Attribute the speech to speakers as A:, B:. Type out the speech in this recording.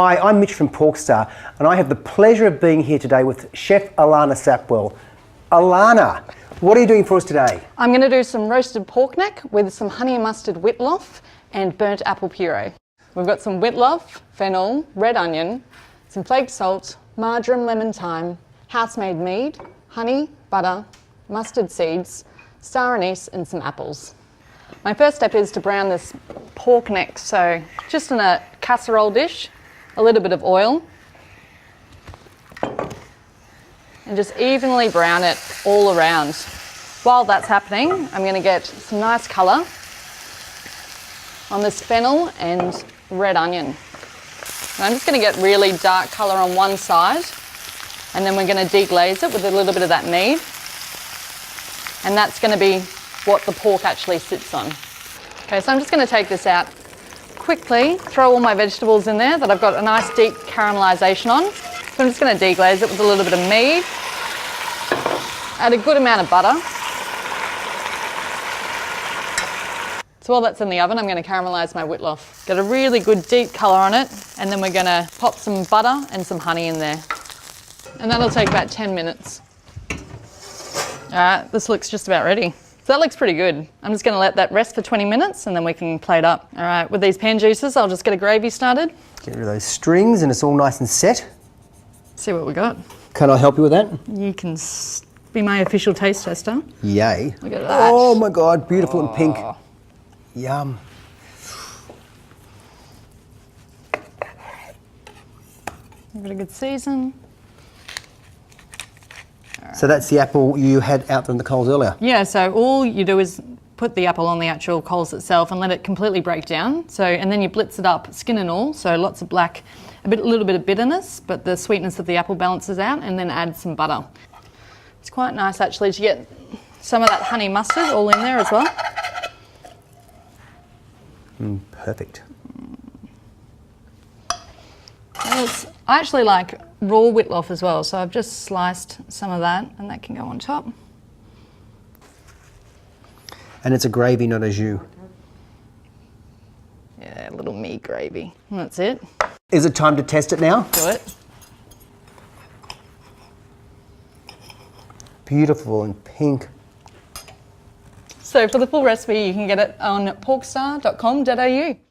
A: Hi, I'm Mitch from Porkstar, and I have the pleasure of being here today with Chef Alanna Sapwell. Alanna, what are you doing for us today?
B: I'm going to do some roasted pork neck with some honey and mustard witlof and burnt apple puree. We've got some witlof, fennel, red onion, some flaked salt, marjoram, lemon, thyme, house-made mead, honey, butter, mustard seeds, star anise and some apples. My first step is to brown this pork neck, so just in a casserole dish, a little bit of oil, and just evenly brown it all around. While that's happening, I'm going to get some nice colour on this fennel and red onion. And I'm just going to get really dark colour on one side, and then we're going to deglaze it with a little bit of that mead. And that's going to be what the pork actually sits on. Okay, so I'm just going to take this out quickly, throw all my vegetables in there that I've got a nice deep caramelisation on. So I'm just going to deglaze it with a little bit of mead, add a good amount of butter. So while that's in the oven, I'm going to caramelise my witlof. Get a really good deep colour on it, and then we're going to pop some butter and some honey in there. And that'll take about 10 minutes. All right, this looks just about ready. So that looks pretty good. I'm just going to let that rest for 20 minutes and then we can plate up. All right, with these pan juices, I'll just get a gravy started.
A: Get rid of those strings and it's all nice and set.
B: See what we got.
A: Can I help you with that?
B: You can be my official taste tester.
A: Yay.
B: Look at that.
A: Oh my God, beautiful and pink. Yum.
B: Give it a good season.
A: So that's the apple you had out from the coals earlier?
B: Yeah, so all you do is put the apple on the actual coals itself and let it completely break down. So, and then you blitz it up, skin and all, so lots of black, a little bit of bitterness, but the sweetness of the apple balances out, and then add some butter. It's quite nice actually to get some of that honey mustard all in there as well.
A: Perfect.
B: I actually like raw witlof as well, so I've just sliced some of that and that can go on top.
A: And it's a gravy, not a jus.
B: Yeah, a little meat gravy. And that's it.
A: Is it time to test it now?
B: Do it.
A: Beautiful and pink.
B: So for the full recipe, you can get it on porkstar.com.au.